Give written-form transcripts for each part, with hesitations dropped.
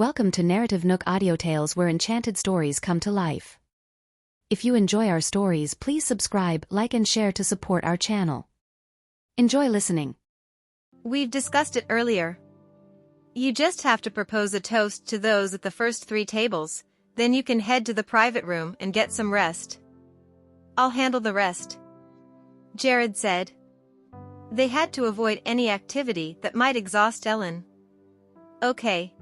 Welcome to NarrativeNook audio tales where enchanted stories come to life. If you enjoy our stories, please subscribe, like and share to support our channel. Enjoy listening. We've discussed it earlier. You just have to propose a toast to those at the first 3 tables, then you can head to the private room and get some rest. I'll handle the rest, Jared said. They had to avoid any activity that might exhaust Ellen. Okay.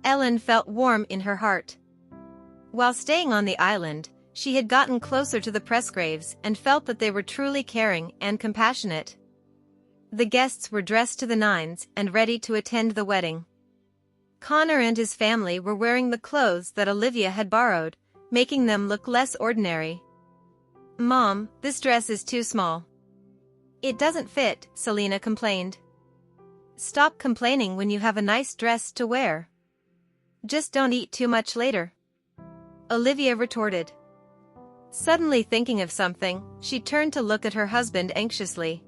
Ellen felt warm in her heart. While staying on the island, she had gotten closer to the Presgraves and felt that they were truly caring and compassionate. The guests were dressed to the nines and ready to attend the wedding. Connor and his family were wearing the clothes that Olivia had borrowed, making them look less ordinary. "Mom, this dress is too small." "It doesn't fit," Selena complained. "Stop complaining when you have a nice dress to wear. Just don't eat too much later," Olivia retorted. Suddenly thinking of something, she turned to look at her husband anxiously.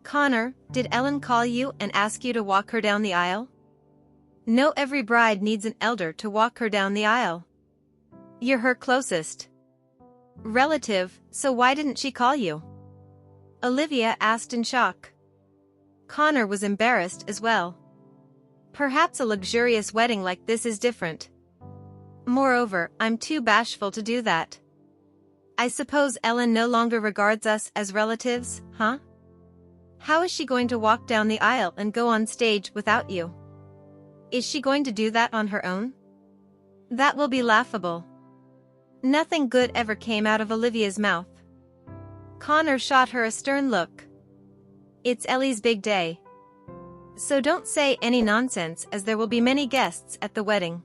"Connor, did Ellen call you and ask you to walk her down the aisle?" "No, every bride needs an elder to walk her down the aisle. You're her closest relative, so why didn't she call you?" Olivia asked in shock. Connor was embarrassed as well. Perhaps a luxurious wedding like this is different. Moreover, I'm too bashful to do that. I suppose Ellen no longer regards us as relatives, huh? How is she going to walk down the aisle and go on stage without you? Is she going to do that on her own? That will be laughable. Nothing good ever came out of Olivia's mouth. Connor shot her a stern look. It's Ellie's big day. So don't say any nonsense, as there will be many guests at the wedding.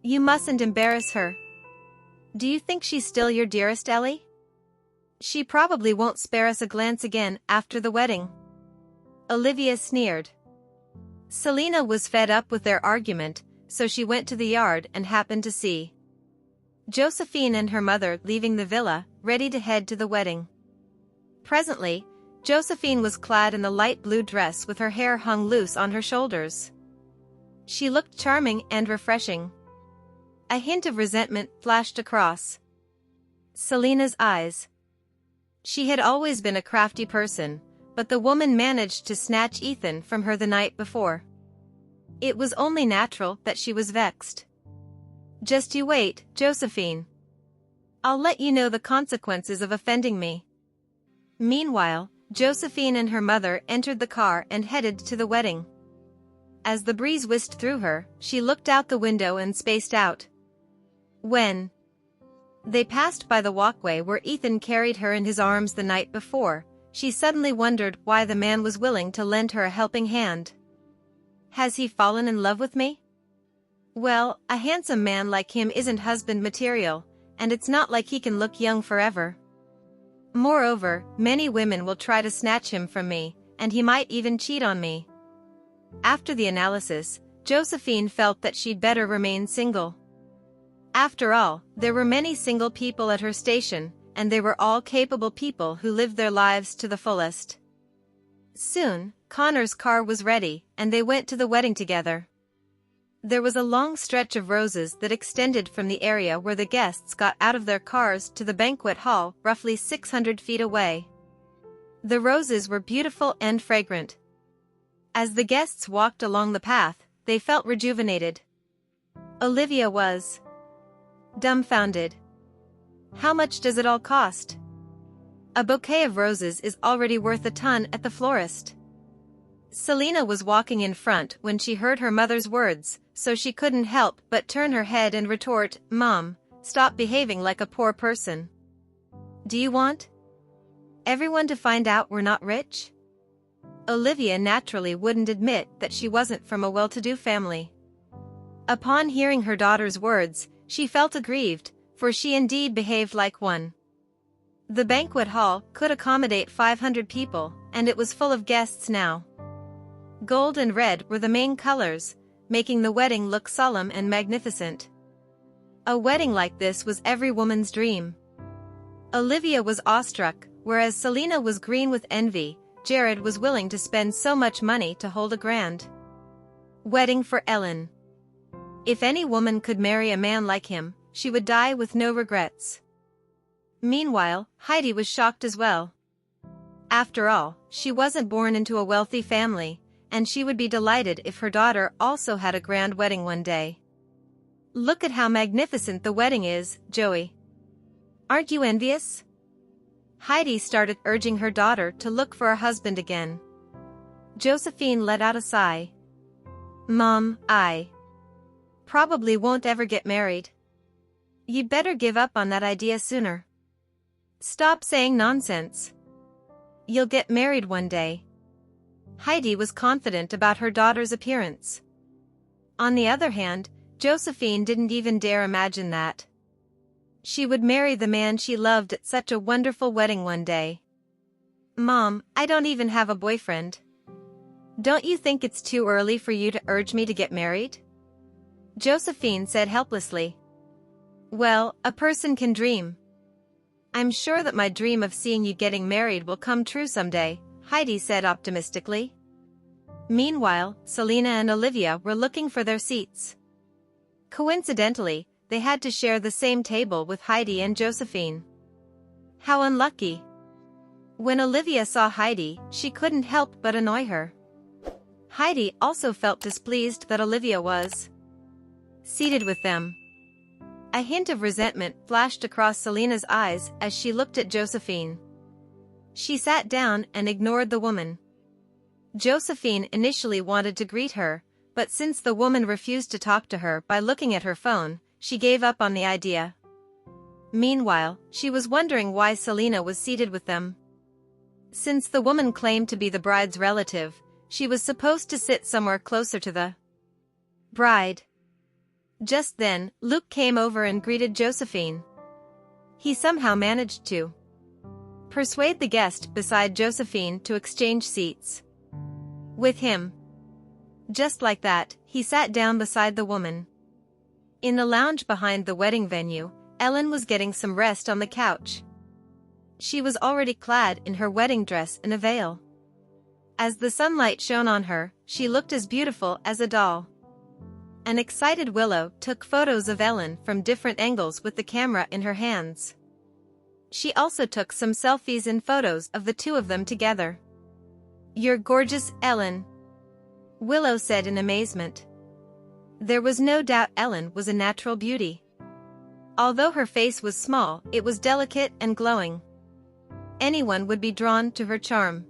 You mustn't embarrass her. Do you think she's still your dearest, Ellie? She probably won't spare us a glance again after the wedding. Olivia sneered. Selena was fed up with their argument, so she went to the yard and happened to see Josephine and her mother leaving the villa, ready to head to the wedding. Presently, Josephine was clad in the light blue dress with her hair hung loose on her shoulders. She looked charming and refreshing. A hint of resentment flashed across Selena's eyes. She had always been a crafty person, but the woman managed to snatch Ethan from her the night before. It was only natural that she was vexed. "Just you wait, Josephine. I'll let you know the consequences of offending me." Meanwhile, Josephine and her mother entered the car and headed to the wedding. As the breeze whisked through her, she looked out the window and spaced out. When they passed by the walkway where Ethan carried her in his arms the night before, she suddenly wondered why the man was willing to lend her a helping hand. Has he fallen in love with me? Well, a handsome man like him isn't husband material, and it's not like he can look young forever. Moreover, many women will try to snatch him from me, and he might even cheat on me. After the analysis, Josephine felt that she'd better remain single. After all, there were many single people at her station, and they were all capable people who lived their lives to the fullest. Soon, Connor's car was ready, and they went to the wedding together. There was a long stretch of roses that extended from the area where the guests got out of their cars to the banquet hall, roughly 600 feet away. The roses were beautiful and fragrant. As the guests walked along the path, they felt rejuvenated. Olivia was dumbfounded. How much does it all cost? A bouquet of roses is already worth a ton at the florist. Selena was walking in front when she heard her mother's words, so she couldn't help but turn her head and retort, "Mom, stop behaving like a poor person. Do you want everyone to find out we're not rich?" Olivia naturally wouldn't admit that she wasn't from a well-to-do family. Upon hearing her daughter's words, she felt aggrieved, for she indeed behaved like one. The banquet hall could accommodate 500 people, and it was full of guests now. Gold and red were the main colors, making the wedding look solemn and magnificent. A wedding like this was every woman's dream. Olivia was awestruck, whereas Selena was green with envy. Jared was willing to spend so much money to hold a grand wedding for Ellen. If any woman could marry a man like him, she would die with no regrets. Meanwhile, Heidi was shocked as well. After all, she wasn't born into a wealthy family, and she would be delighted if her daughter also had a grand wedding one day. Look at how magnificent the wedding is, Joey. Aren't you envious? Heidi started urging her daughter to look for a husband again. Josephine let out a sigh. Mom, I probably won't ever get married. You'd better give up on that idea sooner. Stop saying nonsense. You'll get married one day. Heidi was confident about her daughter's appearance. On the other hand, Josephine didn't even dare imagine that she would marry the man she loved at such a wonderful wedding one day. Mom, I don't even have a boyfriend. Don't you think it's too early for you to urge me to get married? Josephine said helplessly. Well, a person can dream. I'm sure that my dream of seeing you getting married will come true someday, Heidi said optimistically. Meanwhile, Selena and Olivia were looking for their seats. Coincidentally, they had to share the same table with Heidi and Josephine. How unlucky. When Olivia saw Heidi, she couldn't help but annoy her. Heidi also felt displeased that Olivia was seated with them. A hint of resentment flashed across Selena's eyes as she looked at Josephine. She sat down and ignored the woman. Josephine initially wanted to greet her, but since the woman refused to talk to her by looking at her phone, she gave up on the idea. Meanwhile, she was wondering why Selena was seated with them. Since the woman claimed to be the bride's relative, she was supposed to sit somewhere closer to the bride. Just then, Luke came over and greeted Josephine. He somehow managed to persuade the guest beside Josephine to exchange seats with him. Just like that, he sat down beside the woman. In the lounge behind the wedding venue, Ellen was getting some rest on the couch. She was already clad in her wedding dress and a veil. As the sunlight shone on her, she looked as beautiful as a doll. An excited Willow took photos of Ellen from different angles with the camera in her hands. She also took some selfies and photos of the two of them together. "You're gorgeous, Ellen," Willow said in amazement. There was no doubt Ellen was a natural beauty. Although her face was small, it was delicate and glowing. Anyone would be drawn to her charm.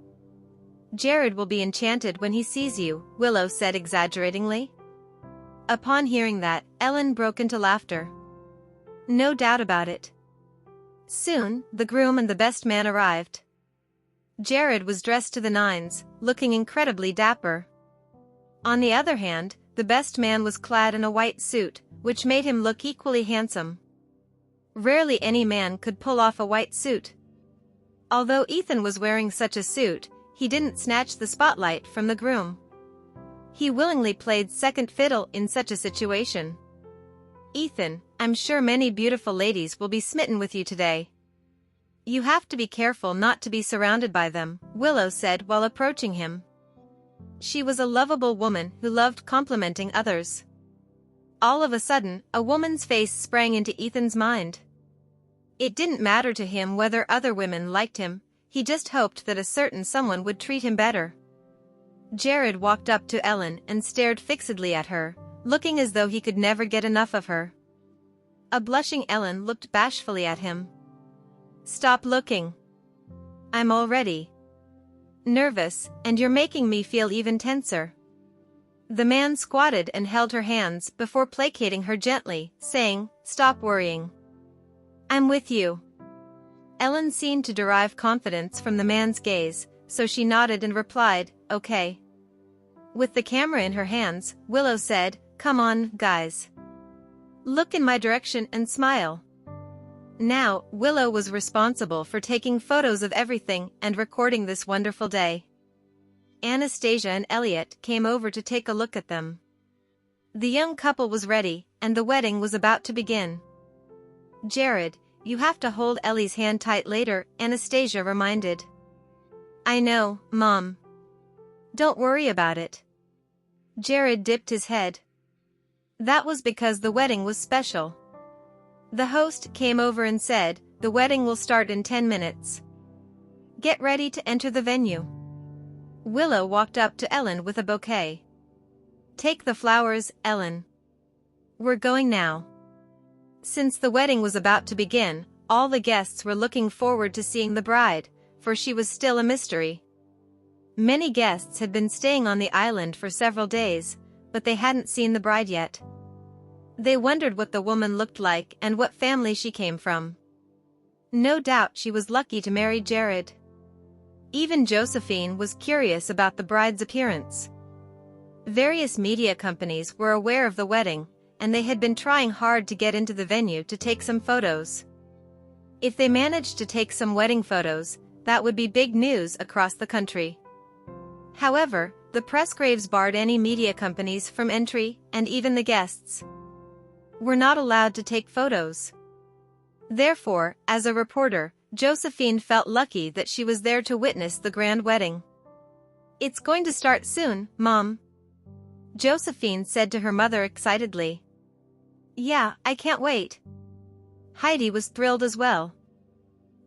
"Jared will be enchanted when he sees you," Willow said exaggeratingly. Upon hearing that, Ellen broke into laughter. No doubt about it. Soon, the groom and the best man arrived. Jared was dressed to the nines, looking incredibly dapper. On the other hand, the best man was clad in a white suit, which made him look equally handsome. Rarely any man could pull off a white suit. Although Ethan was wearing such a suit, he didn't snatch the spotlight from the groom. He willingly played second fiddle in such a situation. "Ethan, I'm sure many beautiful ladies will be smitten with you today. You have to be careful not to be surrounded by them," Willow said while approaching him. She was a lovable woman who loved complimenting others. All of a sudden, a woman's face sprang into Ethan's mind. It didn't matter to him whether other women liked him, he just hoped that a certain someone would treat him better. Jared walked up to Ellen and stared fixedly at her, looking as though he could never get enough of her. A blushing Ellen looked bashfully at him. "Stop looking. I'm already nervous, and you're making me feel even tenser." The man squatted and held her hands before placating her gently, saying, "Stop worrying. I'm with you." Ellen seemed to derive confidence from the man's gaze, so she nodded and replied, "Okay." With the camera in her hands, Willow said, "Come on, guys. Look in my direction and smile." Now, Willow was responsible for taking photos of everything and recording this wonderful day. Anastasia and Elliot came over to take a look at them. The young couple was ready, and the wedding was about to begin. "Jared, you have to hold Ellie's hand tight later," Anastasia reminded. "I know, Mom. Don't worry about it." Jared dipped his head. That was because the wedding was special. The host came over and said, "The wedding will start in 10 minutes. Get ready to enter the venue." Willow walked up to Ellen with a bouquet. "Take the flowers, Ellen. We're going now." Since the wedding was about to begin, all the guests were looking forward to seeing the bride, for she was still a mystery. Many guests had been staying on the island for several days, but they hadn't seen the bride yet. They wondered what the woman looked like and what family she came from. No doubt she was lucky to marry Jared. Even Josephine was curious about the bride's appearance. Various media companies were aware of the wedding, and they had been trying hard to get into the venue to take some photos. If they managed to take some wedding photos, that would be big news across the country. However, the Pressgraves barred any media companies from entry, and even the guests were not allowed to take photos. Therefore, as a reporter, Josephine felt lucky that she was there to witness the grand wedding. "It's going to start soon, Mom," Josephine said to her mother excitedly. "Yeah, I can't wait." Heidi was thrilled as well.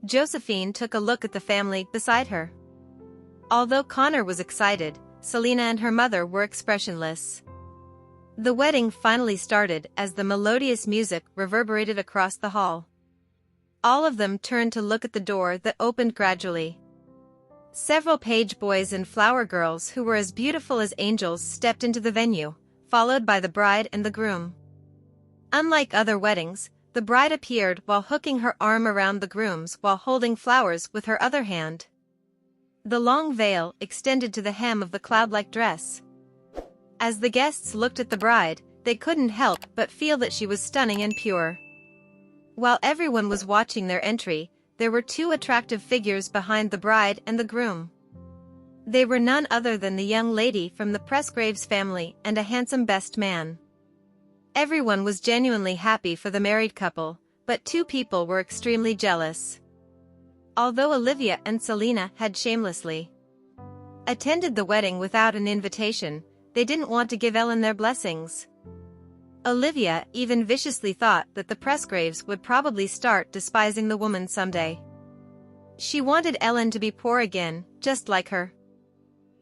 Josephine took a look at the family beside her. Although Connor was excited, Selena and her mother were expressionless. The wedding finally started as the melodious music reverberated across the hall. All of them turned to look at the door that opened gradually. Several page boys and flower girls who were as beautiful as angels stepped into the venue, followed by the bride and the groom. Unlike other weddings, the bride appeared while hooking her arm around the groom's while holding flowers with her other hand. The long veil extended to the hem of the cloud-like dress. As the guests looked at the bride, they couldn't help but feel that she was stunning and pure. While everyone was watching their entry, there were two attractive figures behind the bride and the groom. They were none other than the young lady from the Pressgraves family and a handsome best man. Everyone was genuinely happy for the married couple, but two people were extremely jealous. Although Olivia and Selena had shamelessly attended the wedding without an invitation, they didn't want to give Ellen their blessings. Olivia even viciously thought that the Pressgraves would probably start despising the woman someday. She wanted Ellen to be poor again, just like her.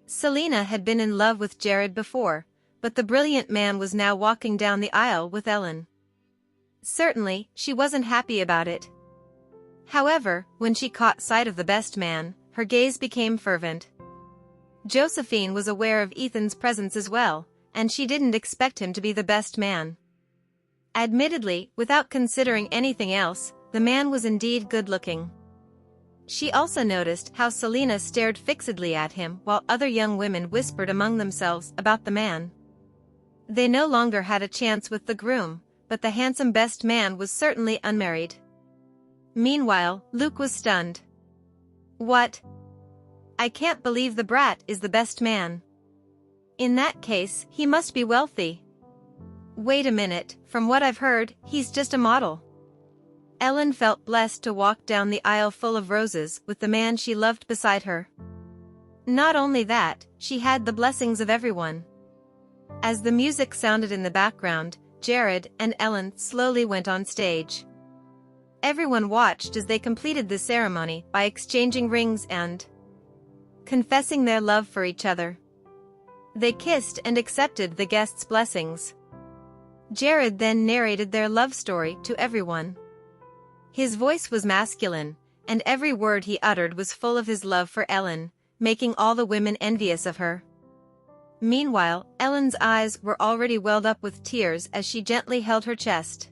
Selena had been in love with Jared before, but the brilliant man was now walking down the aisle with Ellen. Certainly, she wasn't happy about it. However, when she caught sight of the best man, her gaze became fervent. Josephine was aware of Ethan's presence as well, and she didn't expect him to be the best man. Admittedly, without considering anything else, the man was indeed good-looking. She also noticed how Selena stared fixedly at him while other young women whispered among themselves about the man. They no longer had a chance with the groom, but the handsome best man was certainly unmarried. Meanwhile, Luke was stunned. "What? I can't believe the brat is the best man. In that case, he must be wealthy. Wait a minute, from what I've heard, he's just a model." Ellen felt blessed to walk down the aisle full of roses with the man she loved beside her. Not only that, she had the blessings of everyone. As the music sounded in the background, Jared and Ellen slowly went on stage. Everyone watched as they completed the ceremony by exchanging rings and confessing their love for each other. They kissed and accepted the guests' blessings. Jared then narrated their love story to everyone. His voice was masculine, and every word he uttered was full of his love for Ellen, making all the women envious of her. Meanwhile, Ellen's eyes were already welled up with tears as she gently held her chest.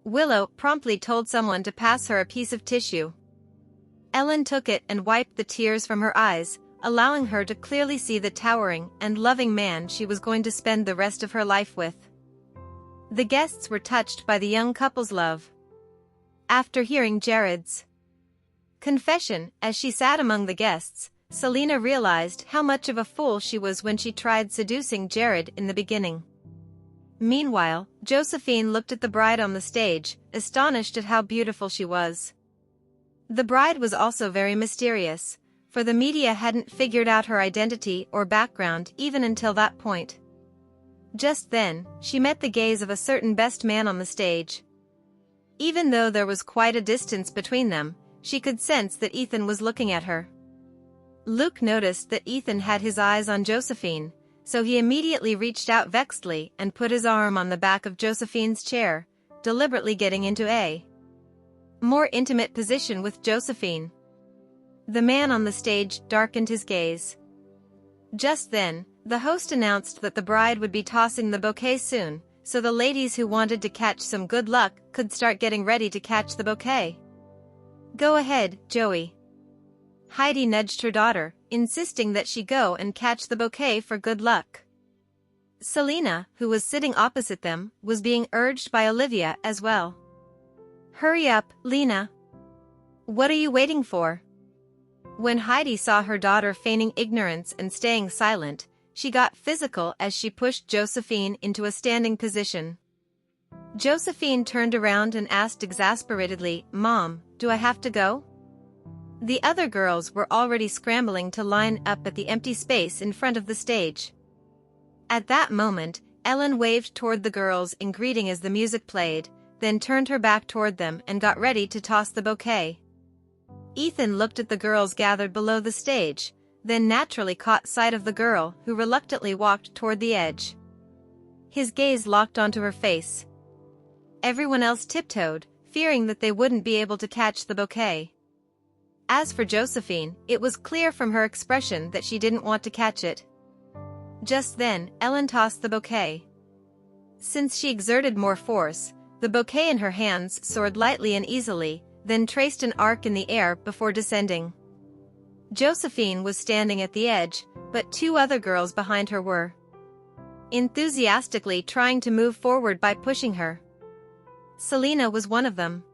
Willow promptly told someone to pass her a piece of tissue. Ellen took it and wiped the tears from her eyes, allowing her to clearly see the towering and loving man she was going to spend the rest of her life with. The guests were touched by the young couple's love. After hearing Jared's confession, as she sat among the guests, Selena realized how much of a fool she was when she tried seducing Jared in the beginning. Meanwhile, Josephine looked at the bride on the stage, astonished at how beautiful she was. The bride was also very mysterious, for the media hadn't figured out her identity or background even until that point. Just then, she met the gaze of a certain best man on the stage. Even though there was quite a distance between them, she could sense that Ethan was looking at her. Luke noticed that Ethan had his eyes on Josephine, so he immediately reached out vexedly and put his arm on the back of Josephine's chair, deliberately getting into a more intimate position with Josephine. The man on the stage darkened his gaze. Just then, the host announced that the bride would be tossing the bouquet soon, so the ladies who wanted to catch some good luck could start getting ready to catch the bouquet. "Go ahead, Joey." Heidi nudged her daughter, insisting that she go and catch the bouquet for good luck. Selena, who was sitting opposite them, was being urged by Olivia as well. "Hurry up, Lena. What are you waiting for?" When Heidi saw her daughter feigning ignorance and staying silent, she got physical as she pushed Josephine into a standing position. Josephine turned around and asked exasperatedly, "Mom, do I have to go?" The other girls were already scrambling to line up at the empty space in front of the stage. At that moment, Ellen waved toward the girls in greeting as the music played, then turned her back toward them and got ready to toss the bouquet. Ethan looked at the girls gathered below the stage, then naturally caught sight of the girl who reluctantly walked toward the edge. His gaze locked onto her face. Everyone else tiptoed, fearing that they wouldn't be able to catch the bouquet. As for Josephine, it was clear from her expression that she didn't want to catch it. Just then, Ellen tossed the bouquet. Since she exerted more force, the bouquet in her hands soared lightly and easily, then traced an arc in the air before descending. Josephine was standing at the edge, but two other girls behind her were enthusiastically trying to move forward by pushing her. Selena was one of them.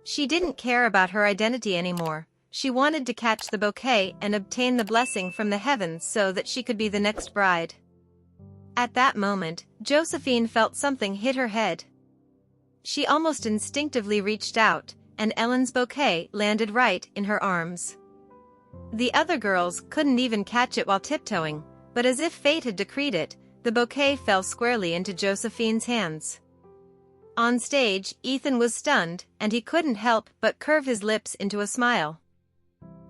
She didn't care about her identity anymore. She wanted to catch the bouquet and obtain the blessing from the heavens so that she could be the next bride. At that moment, Josephine felt something hit her head. She almost instinctively reached out, and Ellen's bouquet landed right in her arms. The other girls couldn't even catch it while tiptoeing, but as if fate had decreed it, the bouquet fell squarely into Josephine's hands. On stage, Ethan was stunned, and he couldn't help but curve his lips into a smile.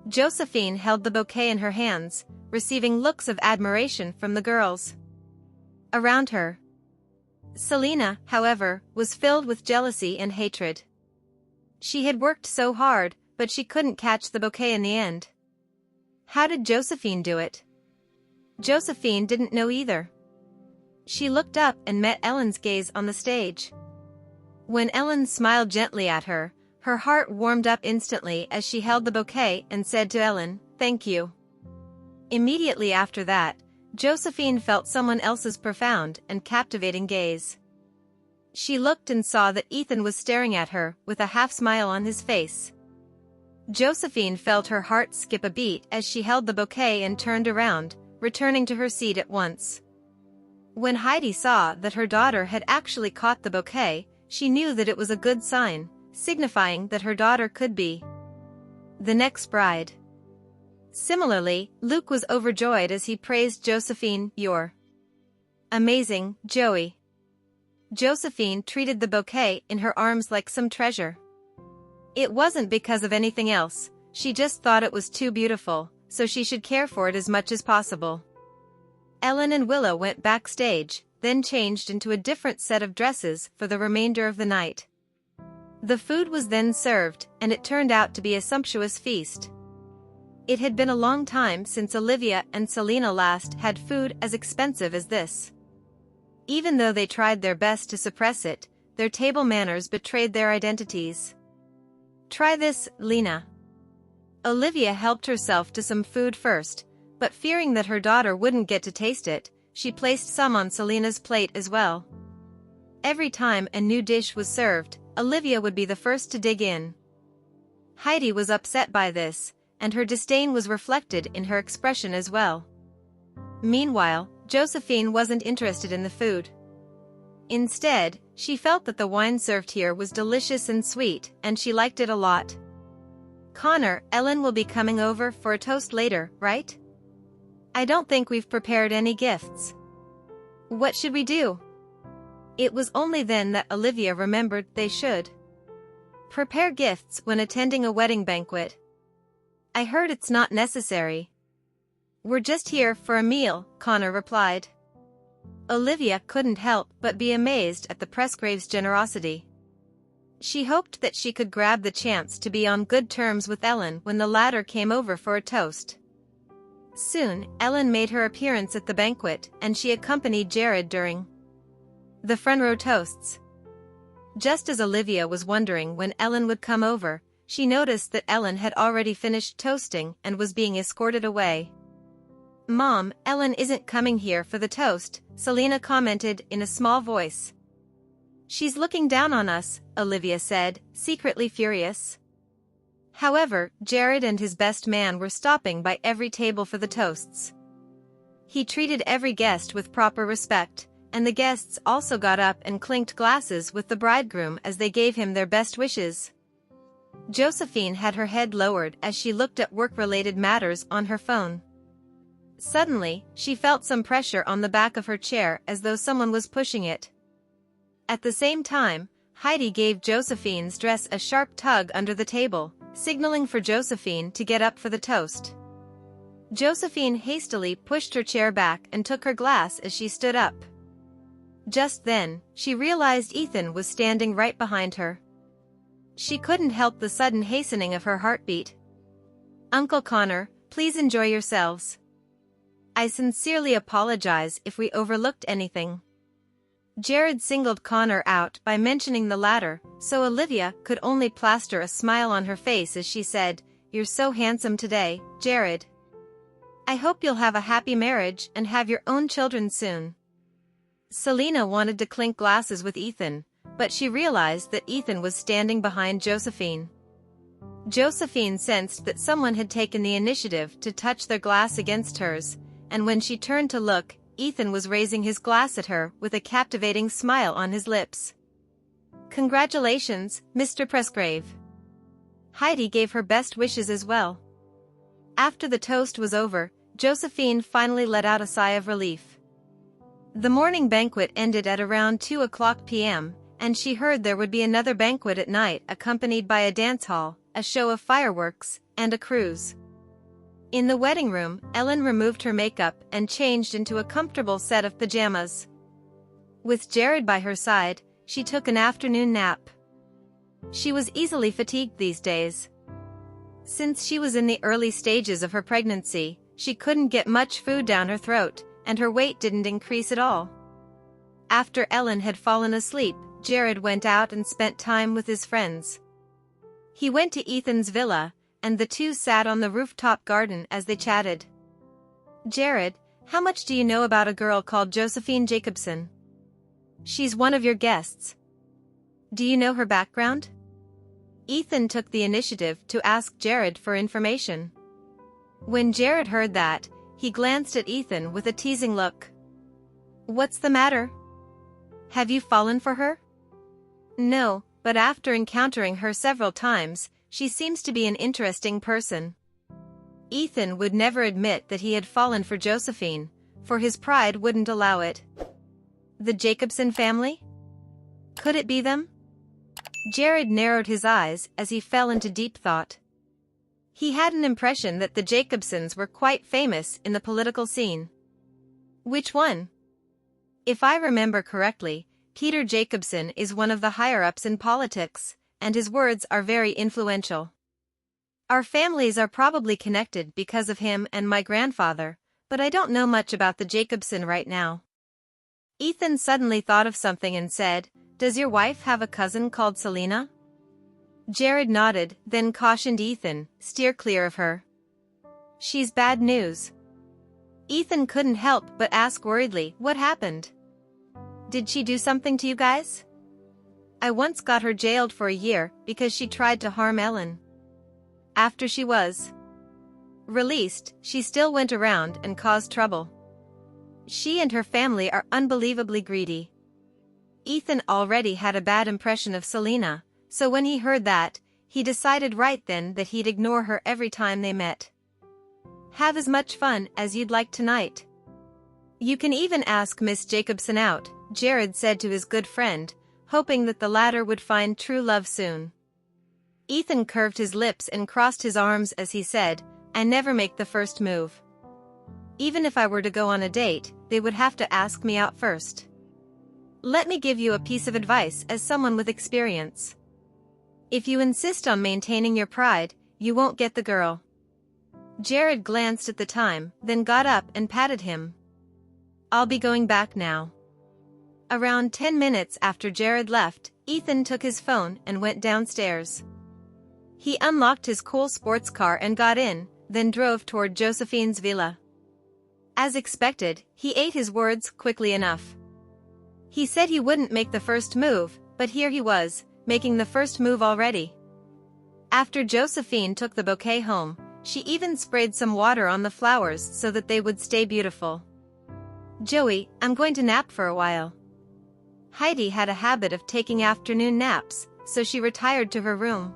Josephine held the bouquet in her hands, receiving looks of admiration from the girls around her. Selena, however, was filled with jealousy and hatred. She had worked so hard, but she couldn't catch the bouquet in the end. How did Josephine do it? Josephine didn't know either. She looked up and met Ellen's gaze on the stage. When Ellen smiled gently at her, her heart warmed up instantly as she held the bouquet and said to Ellen, "Thank you." Immediately after that, Josephine felt someone else's profound and captivating gaze. She looked and saw that Ethan was staring at her with a half-smile on his face. Josephine felt her heart skip a beat as she held the bouquet and turned around, returning to her seat at once. When Heidi saw that her daughter had actually caught the bouquet, she knew that it was a good sign, signifying that her daughter could be the next bride. Similarly, Luke was overjoyed as he praised Josephine. "You're amazing, Joey." Josephine treated the bouquet in her arms like some treasure. It wasn't because of anything else, she just thought it was too beautiful, so she should care for it as much as possible. Ellen and Willow went backstage, then changed into a different set of dresses for the remainder of the night. The food was then served, and it turned out to be a sumptuous feast. It had been a long time since Olivia and Selena last had food as expensive as this. Even though they tried their best to suppress it, their table manners betrayed their identities. "Try this, Lena." Olivia helped herself to some food first, but fearing that her daughter wouldn't get to taste it, she placed some on Selena's plate as well. Every time a new dish was served, Olivia would be the first to dig in. Heidi was upset by this, and her disdain was reflected in her expression as well. Meanwhile, Josephine wasn't interested in the food. Instead, she felt that the wine served here was delicious and sweet, and she liked it a lot. "Connor, Ellen will be coming over for a toast later, right? I don't think we've prepared any gifts." What should we do? It was only then that Olivia remembered they should prepare gifts when attending a wedding banquet. I heard it's not necessary. We're just here for a meal, Connor replied. Olivia couldn't help but be amazed at the Presgraves' generosity. She hoped that she could grab the chance to be on good terms with Ellen when the latter came over for a toast. Soon, Ellen made her appearance at the banquet, and she accompanied Jared during the front row toasts. Just as Olivia was wondering when Ellen would come over, she noticed that Ellen had already finished toasting and was being escorted away. Mom, Ellen isn't coming here for the toast, Selena commented in a small voice. She's looking down on us, Olivia said, secretly furious. However, Jared and his best man were stopping by every table for the toasts. He treated every guest with proper respect, and the guests also got up and clinked glasses with the bridegroom as they gave him their best wishes. Josephine had her head lowered as she looked at work-related matters on her phone. Suddenly, she felt some pressure on the back of her chair as though someone was pushing it. At the same time, Heidi gave Josephine's dress a sharp tug under the table, signaling for Josephine to get up for the toast. Josephine hastily pushed her chair back and took her glass as she stood up. Just then, she realized Ethan was standing right behind her. She couldn't help the sudden hastening of her heartbeat. Uncle Connor, please enjoy yourselves. I sincerely apologize if we overlooked anything. Jared singled Connor out by mentioning the latter, so Olivia could only plaster a smile on her face as she said, "You're so handsome today, Jared. I hope you'll have a happy marriage and have your own children soon." Selena wanted to clink glasses with Ethan, but she realized that Ethan was standing behind Josephine. Josephine sensed that someone had taken the initiative to touch their glass against hers, and when she turned to look, Ethan was raising his glass at her with a captivating smile on his lips. "Congratulations, Mr. Presgrave." Heidi gave her best wishes as well. After the toast was over, Josephine finally let out a sigh of relief. The morning banquet ended at around 2:00 p.m., and she heard there would be another banquet at night accompanied by a dance hall, a show of fireworks, and a cruise. In the wedding room, Ellen removed her makeup and changed into a comfortable set of pajamas. With Jared by her side, she took an afternoon nap. She was easily fatigued these days. Since she was in the early stages of her pregnancy, she couldn't get much food down her throat, and her weight didn't increase at all. After Ellen had fallen asleep, Jared went out and spent time with his friends. He went to Ethan's villa, and the two sat on the rooftop garden as they chatted. "Jared, how much do you know about a girl called Josephine Jacobson? She's one of your guests. Do you know her background?" Ethan took the initiative to ask Jared for information. When Jared heard that, he glanced at Ethan with a teasing look. "What's the matter? Have you fallen for her?" "No, but after encountering her several times, she seems to be an interesting person." Ethan would never admit that he had fallen for Josephine, for his pride wouldn't allow it. The Jacobson family? Could it be them? Jared narrowed his eyes as he fell into deep thought. He had an impression that the Jacobsons were quite famous in the political scene. Which one? If I remember correctly, Peter Jacobson is one of the higher-ups in politics, and his words are very influential. Our families are probably connected because of him and my grandfather, but I don't know much about the Jacobson right now. Ethan suddenly thought of something and said, "Does your wife have a cousin called Selena?" Jared nodded, then cautioned Ethan, "Steer clear of her. She's bad news." Ethan couldn't help but ask worriedly, "What happened? Did she do something to you guys?" "I once got her jailed for a year because she tried to harm Ellen. After she was released, she still went around and caused trouble. She and her family are unbelievably greedy." Ethan already had a bad impression of Selena, so when he heard that, he decided right then that he'd ignore her every time they met. "Have as much fun as you'd like tonight. You can even ask Miss Jacobson out, Jared said to his good friend, hoping that the latter would find true love soon. Ethan curved his lips and crossed his arms as he said, I never make the first move. Even if I were to go on a date, they would have to ask me out first. Let me give you a piece of advice as someone with experience. If you insist on maintaining your pride, you won't get the girl. Jared glanced at the time, then got up and patted him. I'll be going back now. Around 10 minutes after Jared left, Ethan took his phone and went downstairs. He unlocked his cool sports car and got in, then drove toward Josephine's villa. As expected, he ate his words quickly enough. He said he wouldn't make the first move, but here he was, making the first move already. After Josephine took the bouquet home, she even sprayed some water on the flowers so that they would stay beautiful. Joey, I'm going to nap for a while. Heidi had a habit of taking afternoon naps, so she retired to her room.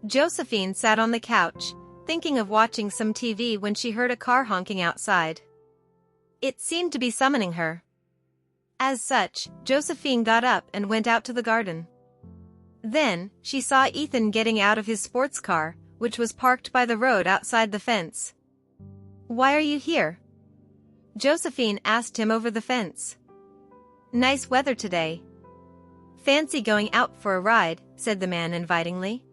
Josephine sat on the couch, thinking of watching some TV when she heard a car honking outside. It seemed to be summoning her. As such, Josephine got up and went out to the garden. Then, she saw Ethan getting out of his sports car, which was parked by the road outside the fence. Why are you here? Josephine asked him over the fence. Nice weather today. Fancy going out for a ride, said the man invitingly.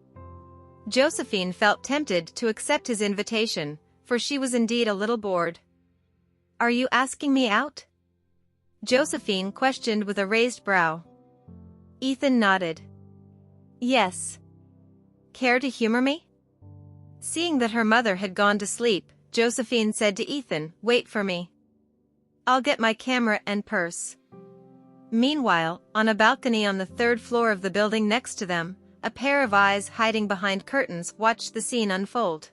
Josephine felt tempted to accept his invitation, for she was indeed a little bored. Are you asking me out? Josephine questioned with a raised brow. Ethan nodded. Yes. Care to humor me? Seeing that her mother had gone to sleep, Josephine said to Ethan, wait for me. I'll get my camera and purse. Meanwhile, on a balcony on the third floor of the building next to them, a pair of eyes hiding behind curtains watched the scene unfold.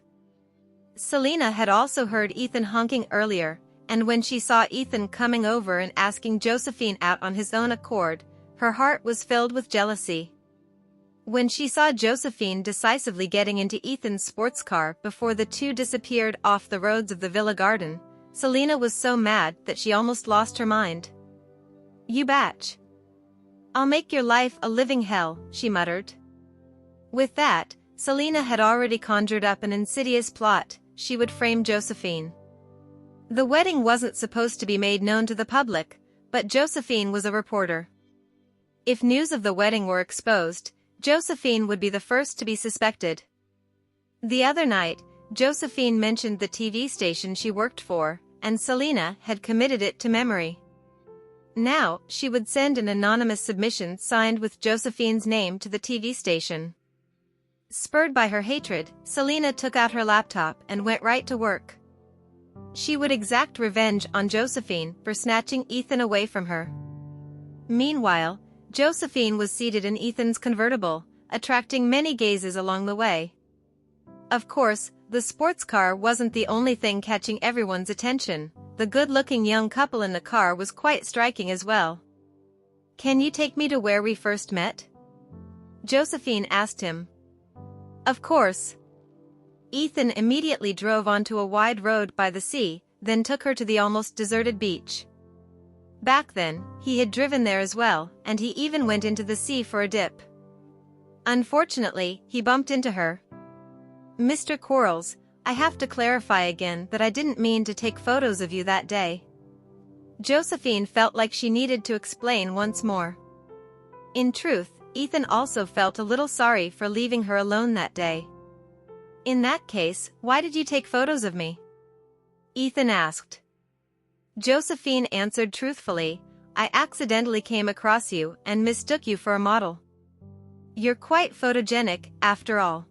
Selena had also heard Ethan honking earlier, and when she saw Ethan coming over and asking Josephine out on his own accord, her heart was filled with jealousy. When she saw Josephine decisively getting into Ethan's sports car before the two disappeared off the roads of the villa garden, Selena was so mad that she almost lost her mind. You batch. I'll make your life a living hell, she muttered. With that, Selena had already conjured up an insidious plot. She would frame Josephine. The wedding wasn't supposed to be made known to the public, but Josephine was a reporter. If news of the wedding were exposed, Josephine would be the first to be suspected. The other night, Josephine mentioned the TV station she worked for, and Selena had committed it to memory. Now, she would send an anonymous submission signed with Josephine's name to the TV station. Spurred by her hatred, Selena took out her laptop and went right to work. She would exact revenge on Josephine for snatching Ethan away from her. Meanwhile, Josephine was seated in Ethan's convertible, attracting many gazes along the way. Of course, the sports car wasn't the only thing catching everyone's attention. The good-looking young couple in the car was quite striking as well. Can you take me to where we first met? Josephine asked him. Of course. Ethan immediately drove onto a wide road by the sea, then took her to the almost deserted beach. Back then, he had driven there as well, and he even went into the sea for a dip. Unfortunately, he bumped into her. Mr. Quarles, I have to clarify again that I didn't mean to take photos of you that day. Josephine felt like she needed to explain once more. In truth, Ethan also felt a little sorry for leaving her alone that day. In that case, why did you take photos of me? Ethan asked. Josephine answered truthfully, I accidentally came across you and mistook you for a model. You're quite photogenic, after all.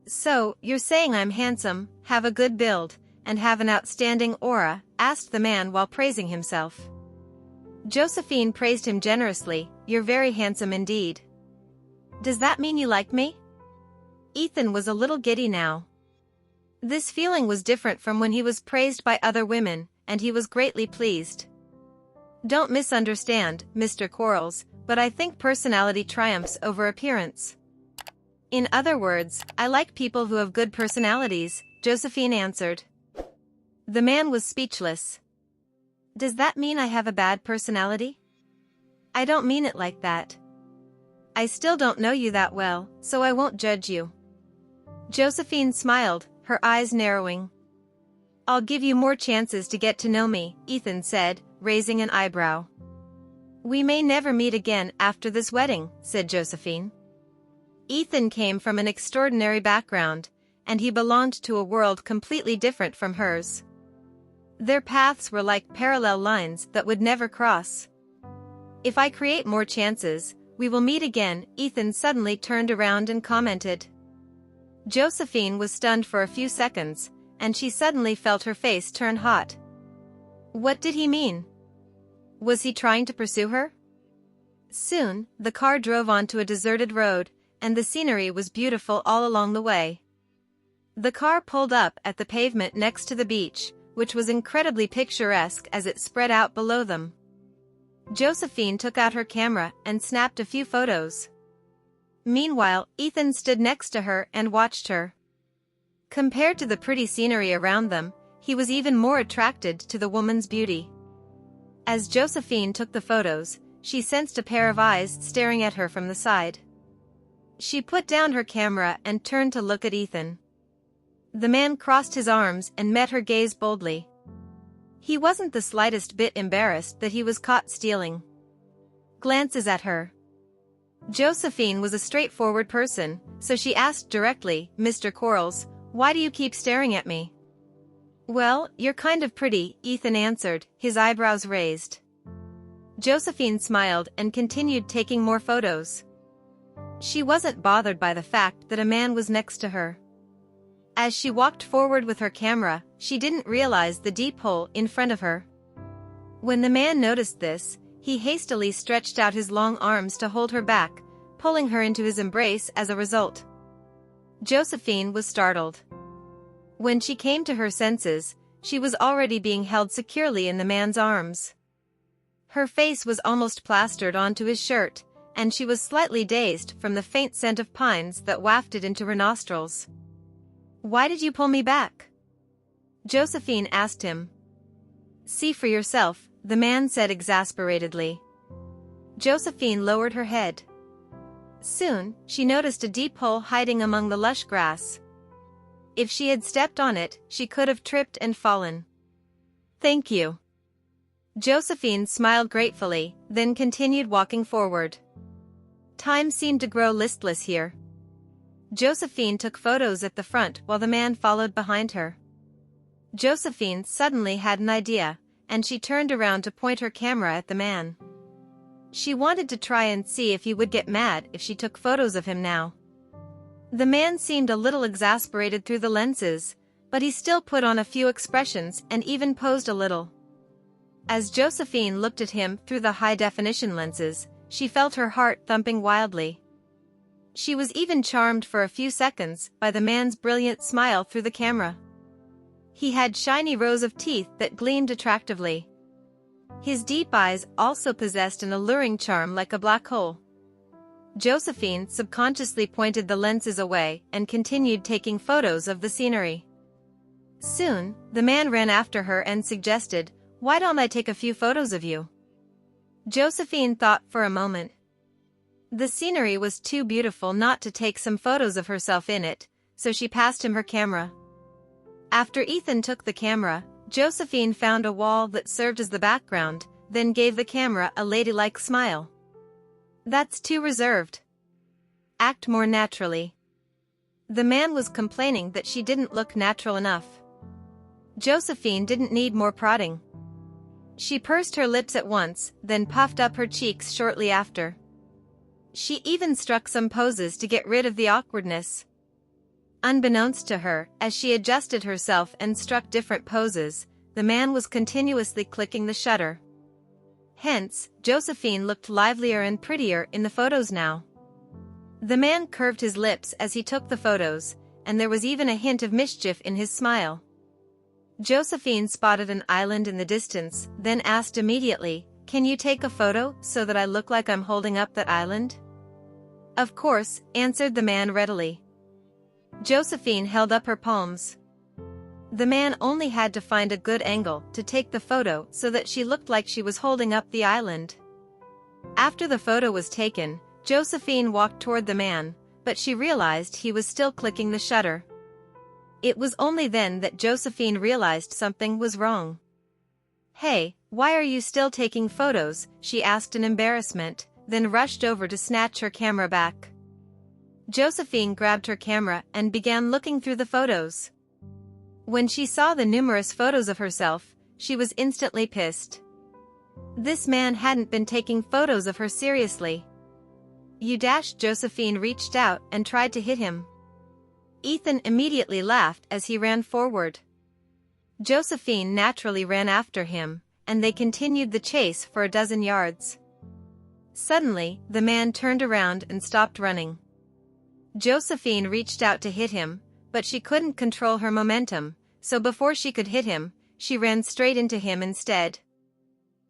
So, you're saying I'm handsome, have a good build, and have an outstanding aura, asked the man while praising himself. Josephine praised him generously, you're very handsome indeed. Does that mean you like me? Ethan was a little giddy now. This feeling was different from when he was praised by other women, and he was greatly pleased. Don't misunderstand, Mr. Quarles, but I think personality triumphs over appearance. In other words, I like people who have good personalities, Josephine answered. The man was speechless. Does that mean I have a bad personality? I don't mean it like that. I still don't know you that well, so I won't judge you. Josephine smiled, her eyes narrowing. I'll give you more chances to get to know me, Ethan said, raising an eyebrow. We may never meet again after this wedding, said Josephine. Ethan came from an extraordinary background, and he belonged to a world completely different from hers. Their paths were like parallel lines that would never cross. If I create more chances, we will meet again, Ethan suddenly turned around and commented. Josephine was stunned for a few seconds, and she suddenly felt her face turn hot. What did he mean? Was he trying to pursue her? Soon, the car drove onto a deserted road, and the scenery was beautiful all along the way. The car pulled up at the pavement next to the beach, which was incredibly picturesque as it spread out below them. Josephine took out her camera and snapped a few photos. Meanwhile, Ethan stood next to her and watched her. Compared to the pretty scenery around them, he was even more attracted to the woman's beauty. As Josephine took the photos, she sensed a pair of eyes staring at her from the side. She put down her camera and turned to look at Ethan. The man crossed his arms and met her gaze boldly. He wasn't the slightest bit embarrassed that he was caught stealing glances at her. Josephine was a straightforward person, so she asked directly, Mr. Quarles, why do you keep staring at me? Well, you're kind of pretty, Ethan answered, his eyebrows raised. Josephine smiled and continued taking more photos. She wasn't bothered by the fact that a man was next to her. As she walked forward with her camera, she didn't realize the deep hole in front of her. When the man noticed this, he hastily stretched out his long arms to hold her back, pulling her into his embrace as a result. Josephine was startled. When she came to her senses, she was already being held securely in the man's arms. Her face was almost plastered onto his shirt, and she was slightly dazed from the faint scent of pines that wafted into her nostrils. Why did you pull me back? Josephine asked him. See for yourself, the man said exasperatedly. Josephine lowered her head. Soon, she noticed a deep hole hiding among the lush grass. If she had stepped on it, she could have tripped and fallen. Thank you. Josephine smiled gratefully, then continued walking forward. Time seemed to grow listless here. Josephine took photos at the front while the man followed behind her. Josephine suddenly had an idea, and she turned around to point her camera at the man. She wanted to try and see if he would get mad if she took photos of him now. The man seemed a little exasperated through the lenses, but he still put on a few expressions and even posed a little. As Josephine looked at him through the high-definition lenses, she felt her heart thumping wildly. She was even charmed for a few seconds by the man's brilliant smile through the camera. He had shiny rows of teeth that gleamed attractively. His deep eyes also possessed an alluring charm like a black hole. Josephine subconsciously pointed the lenses away and continued taking photos of the scenery. Soon, the man ran after her and suggested, "Why don't I take a few photos of you?" Josephine thought for a moment. The scenery was too beautiful not to take some photos of herself in it, so she passed him her camera. After Ethan took the camera, Josephine found a wall that served as the background, then gave the camera a ladylike smile. That's too reserved. Act more naturally. The man was complaining that she didn't look natural enough. Josephine didn't need more prodding. She pursed her lips at once, then puffed up her cheeks shortly after. She even struck some poses to get rid of the awkwardness. Unbeknownst to her, as she adjusted herself and struck different poses, the man was continuously clicking the shutter. Hence, Josephine looked livelier and prettier in the photos now. The man curved his lips as he took the photos, and there was even a hint of mischief in his smile. Josephine spotted an island in the distance, then asked immediately, "Can you take a photo so that I look like I'm holding up that island?" "Of course," answered the man readily. Josephine held up her palms. The man only had to find a good angle to take the photo so that she looked like she was holding up the island. After the photo was taken, Josephine walked toward the man, but she realized he was still clicking the shutter. It was only then that Josephine realized something was wrong. "Hey, why are you still taking photos?" she asked in embarrassment, then rushed over to snatch her camera back. Josephine grabbed her camera and began looking through the photos. When she saw the numerous photos of herself, she was instantly pissed. This man hadn't been taking photos of her seriously. Josephine reached out and tried to hit him. Ethan immediately laughed as he ran forward. Josephine naturally ran after him, and they continued the chase for a dozen yards. Suddenly, the man turned around and stopped running. Josephine reached out to hit him, but she couldn't control her momentum, so before she could hit him, she ran straight into him instead.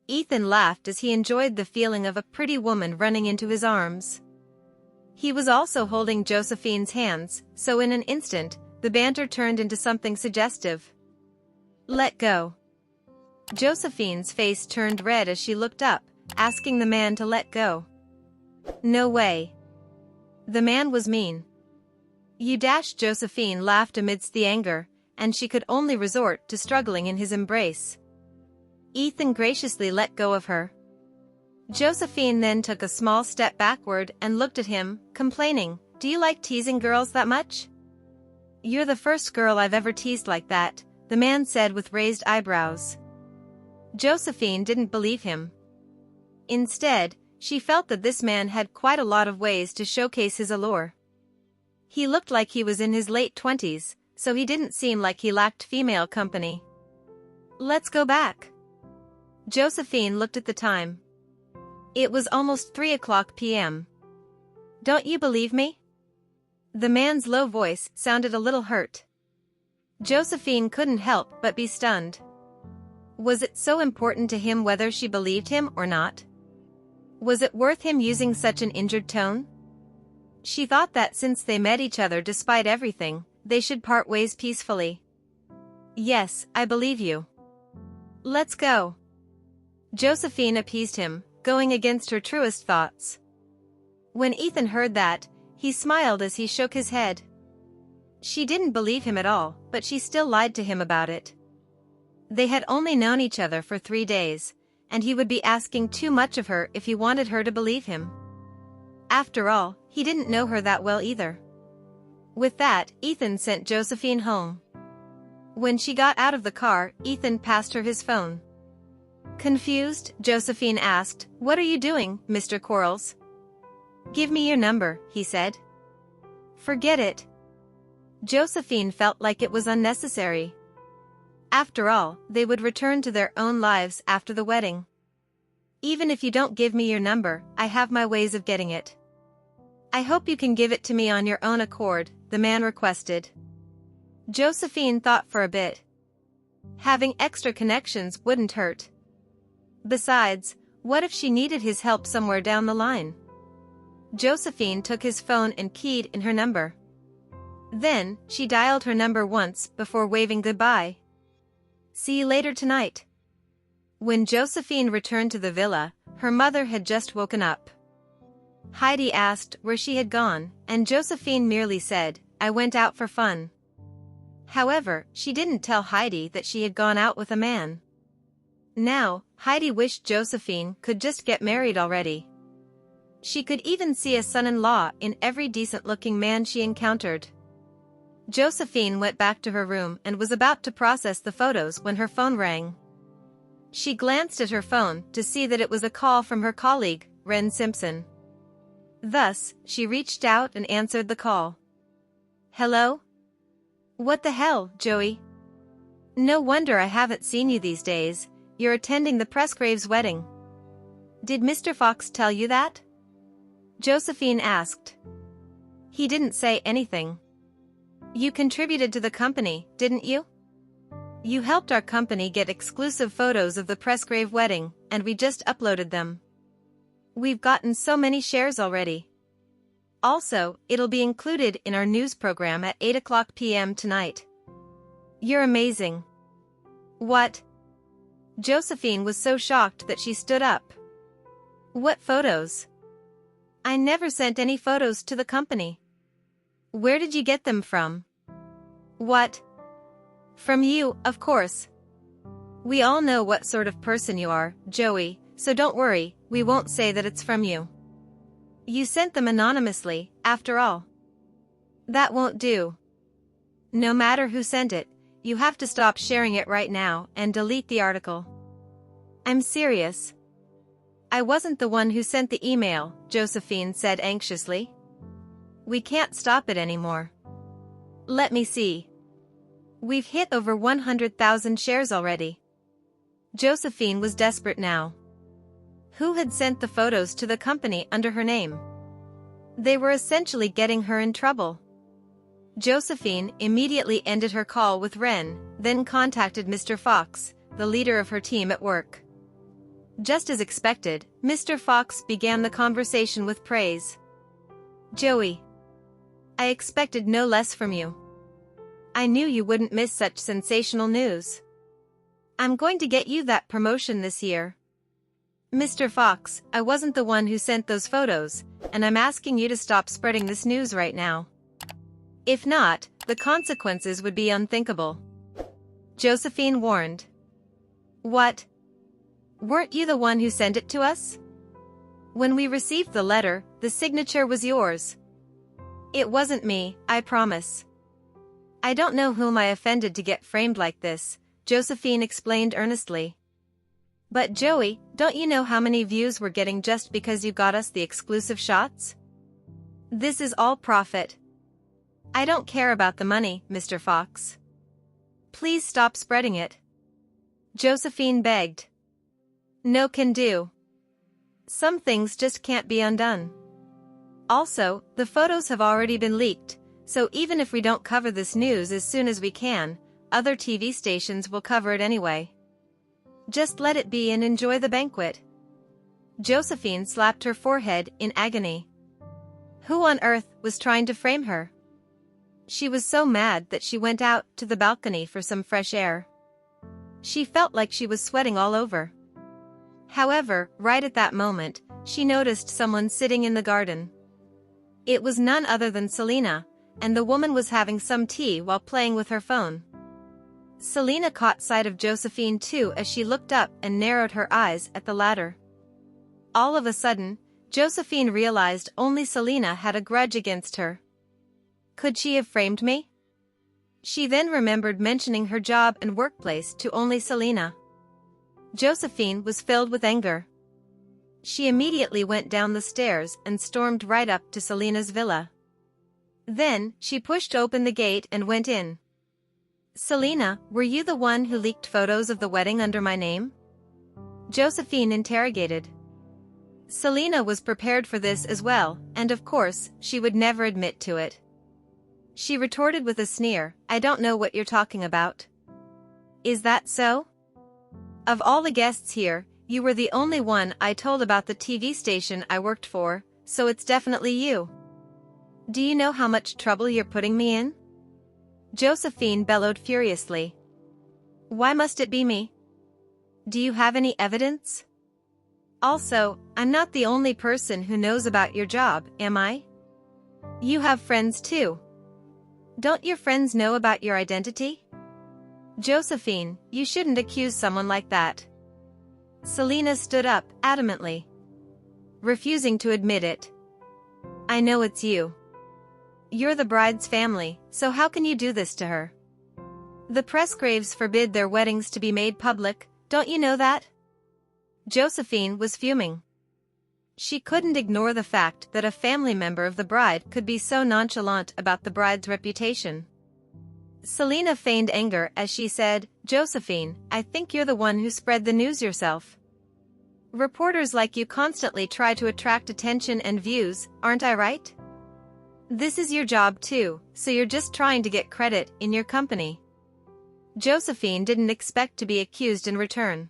Ethan laughed as he enjoyed the feeling of a pretty woman running into his arms. He was also holding Josephine's hands, so in an instant, the banter turned into something suggestive. "Let go." Josephine's face turned red as she looked up, asking the man to let go. "No way." The man was mean. Josephine laughed amidst the anger, and she could only resort to struggling in his embrace. Ethan graciously let go of her. Josephine then took a small step backward and looked at him, complaining, "Do you like teasing girls that much?" "You're the first girl I've ever teased like that," the man said with raised eyebrows. Josephine didn't believe him. Instead, she felt that this man had quite a lot of ways to showcase his allure. He looked like he was in his late 20s, so he didn't seem like he lacked female company. "Let's go back." Josephine looked at the time. It was almost 3 p.m. "Don't you believe me?" The man's low voice sounded a little hurt. Josephine couldn't help but be stunned. Was it so important to him whether she believed him or not? Was it worth him using such an injured tone? She thought that since they met each other despite everything, they should part ways peacefully. "Yes, I believe you. Let's go." Josephine appeased him, going against her truest thoughts. When Ethan heard that, he smiled as he shook his head. She didn't believe him at all, but she still lied to him about it. They had only known each other for 3 days, and he would be asking too much of her if he wanted her to believe him. After all, he didn't know her that well either. With that, Ethan sent Josephine home. When she got out of the car, Ethan passed her his phone. Confused, Josephine asked, "What are you doing, Mr. Quarles?" "Give me your number," he said. "Forget it." Josephine felt like it was unnecessary. After all, they would return to their own lives after the wedding. "Even if you don't give me your number, I have my ways of getting it." "I hope you can give it to me on your own accord," the man requested. Josephine thought for a bit. Having extra connections wouldn't hurt. Besides, what if she needed his help somewhere down the line? Josephine took his phone and keyed in her number. Then, she dialed her number once before waving goodbye. "See you later tonight." When Josephine returned to the villa, her mother had just woken up. Heidi asked where she had gone, and Josephine merely said, "I went out for fun." However, she didn't tell Heidi that she had gone out with a man. Now, Heidi wished Josephine could just get married already. She could even see a son-in-law in every decent-looking man she encountered. Josephine went back to her room and was about to process the photos when her phone rang. She glanced at her phone to see that it was a call from her colleague, Ren Simpson. Thus, she reached out and answered the call. "Hello? What the hell, Joey? No wonder I haven't seen you these days. You're attending the Presgrave's wedding. Did Mr. Fox tell you that?" Josephine asked. "He didn't say anything." "You contributed to the company, didn't you? You helped our company get exclusive photos of the Presgrave wedding, and we just uploaded them. We've gotten so many shares already. Also, it'll be included in our news program at 8 p.m. tonight. You're amazing. What? Josephine was so shocked that she stood up. What photos? I never sent any photos to the company. Where did you get them from? What? From you, of course. We all know what sort of person you are, Joey, so don't worry, we won't say that it's from you. You sent them anonymously, after all. That won't do. No matter who sent it, you have to stop sharing it right now and delete the article. I'm serious. I wasn't the one who sent the email, Josephine said anxiously. We can't stop it anymore. Let me see. We've hit over 100,000 shares already. Josephine was desperate now. Who had sent the photos to the company under her name? They were essentially getting her in trouble. Josephine immediately ended her call with Ren, then contacted Mr. Fox, the leader of her team at work. Just as expected, Mr. Fox began the conversation with praise. Joey. I expected no less from you. I knew you wouldn't miss such sensational news. I'm going to get you that promotion this year. Mr. Fox, I wasn't the one who sent those photos, and I'm asking you to stop spreading this news right now. If not, the consequences would be unthinkable. Josephine warned. What? Weren't you the one who sent it to us? When we received the letter, the signature was yours. It wasn't me, I promise. I don't know whom I offended to get framed like this, Josephine explained earnestly. But Joey, don't you know how many views we're getting just because you got us the exclusive shots? This is all profit. I don't care about the money, Mr. Fox. Please stop spreading it. Josephine begged. No can do. Some things just can't be undone. Also, the photos have already been leaked, so even if we don't cover this news as soon as we can, other TV stations will cover it anyway. Just let it be and enjoy the banquet. Josephine slapped her forehead in agony. Who on earth was trying to frame her? She was so mad that she went out to the balcony for some fresh air. She felt like she was sweating all over. However, right at that moment, she noticed someone sitting in the garden. It was none other than Selena, and the woman was having some tea while playing with her phone. Selena caught sight of Josephine too as she looked up and narrowed her eyes at the latter. All of a sudden, Josephine realized only Selena had a grudge against her. Could she have framed me? She then remembered mentioning her job and workplace to only Selena. Josephine was filled with anger. She immediately went down the stairs and stormed right up to Selena's villa. Then, she pushed open the gate and went in. Selena, were you the one who leaked photos of the wedding under my name? Josephine interrogated. Selena was prepared for this as well, and of course, she would never admit to it. She retorted with a sneer, I don't know what you're talking about. Is that so? Of all the guests here, you were the only one I told about the TV station I worked for, so it's definitely you. Do you know how much trouble you're putting me in? Josephine bellowed furiously. Why must it be me? Do you have any evidence? Also, I'm not the only person who knows about your job, am I? You have friends too. Don't your friends know about your identity? Josephine, you shouldn't accuse someone like that. Selena stood up, adamantly, refusing to admit it. I know it's you. You're the bride's family, so how can you do this to her? The Presgraves forbid their weddings to be made public, don't you know that? Josephine was fuming. She couldn't ignore the fact that a family member of the bride could be so nonchalant about the bride's reputation. Selena feigned anger as she said, Josephine, I think you're the one who spread the news yourself. Reporters like you constantly try to attract attention and views, aren't I right? This is your job too, so you're just trying to get credit in your company. Josephine didn't expect to be accused in return.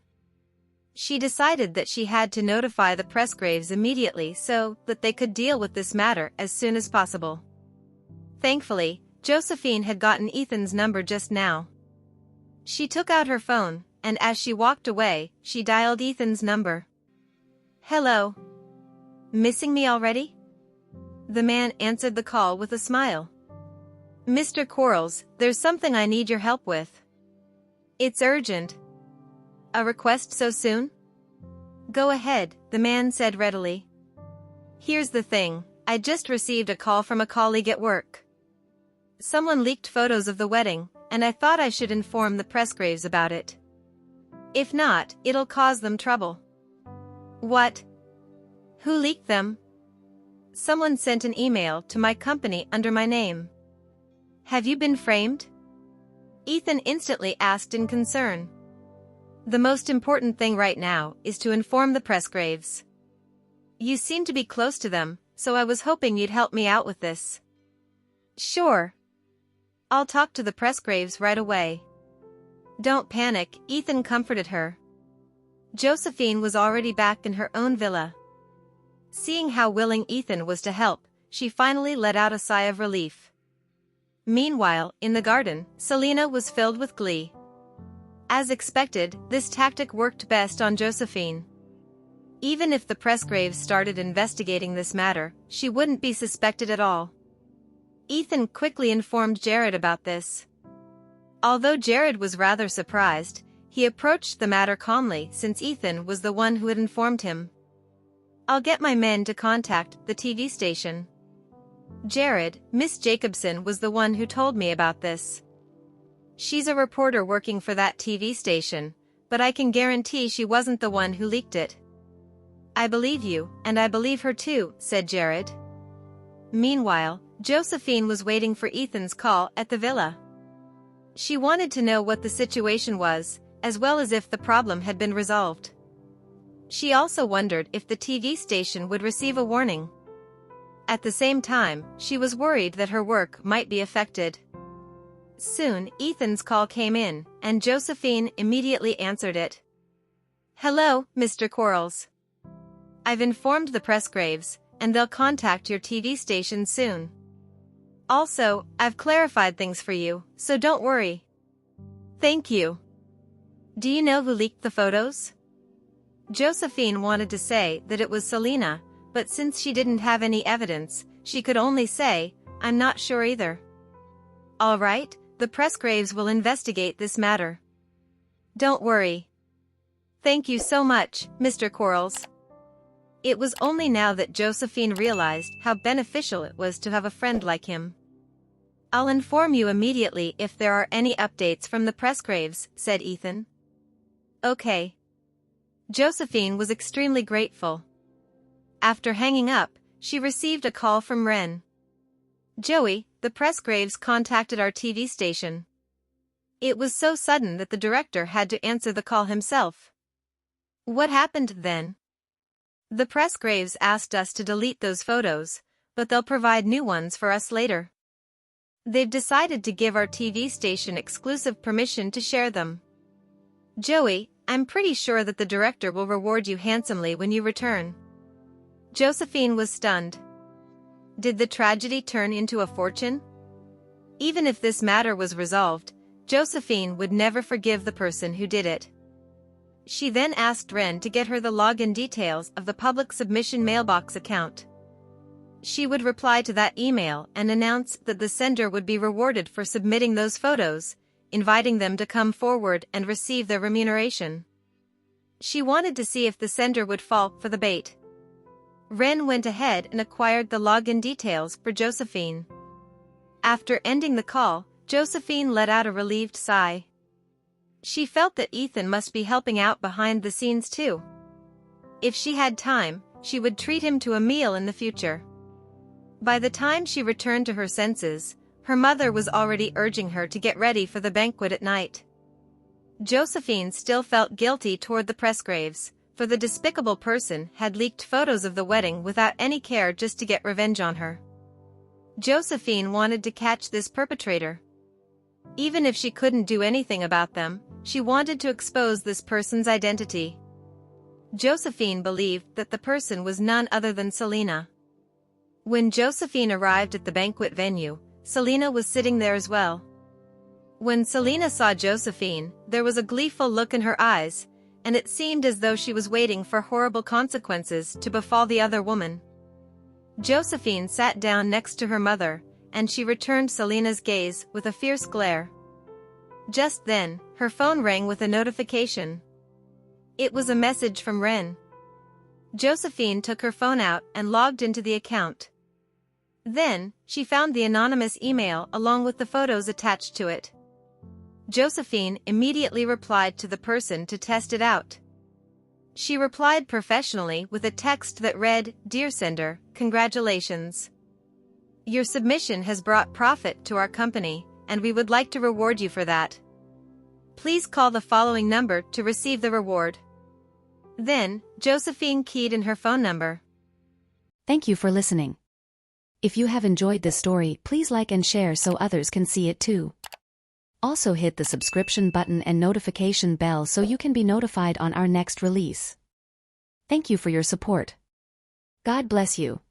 She decided that she had to notify the Presgraves immediately so that they could deal with this matter as soon as possible. Thankfully, Josephine had gotten Ethan's number just now. She took out her phone, and as she walked away, she dialed Ethan's number. "Hello. Missing me already?" The man answered the call with a smile. "Mr. Quarles, there's something I need your help with. It's urgent." "A request so soon?" "Go ahead," the man said readily. "Here's the thing, I just received a call from a colleague at work. Someone leaked photos of the wedding, and I thought I should inform the Presgraves about it. If not, it'll cause them trouble." "What? Who leaked them?" "Someone sent an email to my company under my name." "Have you been framed?" Ethan instantly asked in concern. "The most important thing right now is to inform the Presgraves. You seem to be close to them, so I was hoping you'd help me out with this." "Sure. I'll talk to the Presgraves right away." "Don't panic," Ethan comforted her. Josephine was already back in her own villa. Seeing how willing Ethan was to help, she finally let out a sigh of relief. Meanwhile, in the garden, Selena was filled with glee. As expected, this tactic worked best on Josephine. Even if the Presgraves started investigating this matter, she wouldn't be suspected at all. Ethan quickly informed Jared about this. Although Jared was rather surprised, he approached the matter calmly since Ethan was the one who had informed him. "I'll get my men to contact the TV station. Jared, Miss Jacobson was the one who told me about this. She's a reporter working for that TV station, but I can guarantee she wasn't the one who leaked it." "I believe you, and I believe her too," said Jared. Meanwhile, Josephine was waiting for Ethan's call at the villa. She wanted to know what the situation was, as well as if the problem had been resolved. She also wondered if the TV station would receive a warning. At the same time, she was worried that her work might be affected. Soon, Ethan's call came in, and Josephine immediately answered it. "Hello, Mr. Quarles. I've informed the Presgraves, and they'll contact your TV station soon. Also, I've clarified things for you, so don't worry." "Thank you. Do you know who leaked the photos?" Josephine wanted to say that it was Selena, but since she didn't have any evidence, she could only say, "I'm not sure either." "All right, the Presgraves will investigate this matter. Don't worry." "Thank you so much, Mr. Quarles." It was only now that Josephine realized how beneficial it was to have a friend like him. "I'll inform you immediately if there are any updates from the Presgraves," said Ethan. "Okay." Josephine was extremely grateful. After hanging up, she received a call from Ren. "Joey, the Presgraves contacted our TV station." It was so sudden that the director had to answer the call himself. "What happened then?" "The Presgraves asked us to delete those photos, but they'll provide new ones for us later. They've decided to give our TV station exclusive permission to share them. Joey, I'm pretty sure that the director will reward you handsomely when you return." Josephine was stunned. Did the tragedy turn into a fortune? Even if this matter was resolved, Josephine would never forgive the person who did it. She then asked Ren to get her the login details of the public submission mailbox account. She would reply to that email and announce that the sender would be rewarded for submitting those photos, inviting them to come forward and receive their remuneration. She wanted to see if the sender would fall for the bait. Ren went ahead and acquired the login details for Josephine. After ending the call, Josephine let out a relieved sigh. She felt that Ethan must be helping out behind the scenes too. If she had time, she would treat him to a meal in the future. By the time she returned to her senses, her mother was already urging her to get ready for the banquet at night. Josephine still felt guilty toward the Presgraves, for the despicable person had leaked photos of the wedding without any care just to get revenge on her. Josephine wanted to catch this perpetrator. Even if she couldn't do anything about them, she wanted to expose this person's identity. Josephine believed that the person was none other than Selena. When Josephine arrived at the banquet venue, Selena was sitting there as well. When Selena saw Josephine, there was a gleeful look in her eyes, and it seemed as though she was waiting for horrible consequences to befall the other woman. Josephine sat down next to her mother, and she returned Selena's gaze with a fierce glare. Just then, her phone rang with a notification. It was a message from Ren. Josephine took her phone out and logged into the account. Then, she found the anonymous email along with the photos attached to it. Josephine immediately replied to the person to test it out. She replied professionally with a text that read, "Dear sender, congratulations. Your submission has brought profit to our company, and we would like to reward you for that. Please call the following number to receive the reward." Then, Josephine keyed in her phone number. Thank you for listening. If you have enjoyed this story, please like and share so others can see it too. Also hit the subscription button and notification bell so you can be notified on our next release. Thank you for your support. God bless you.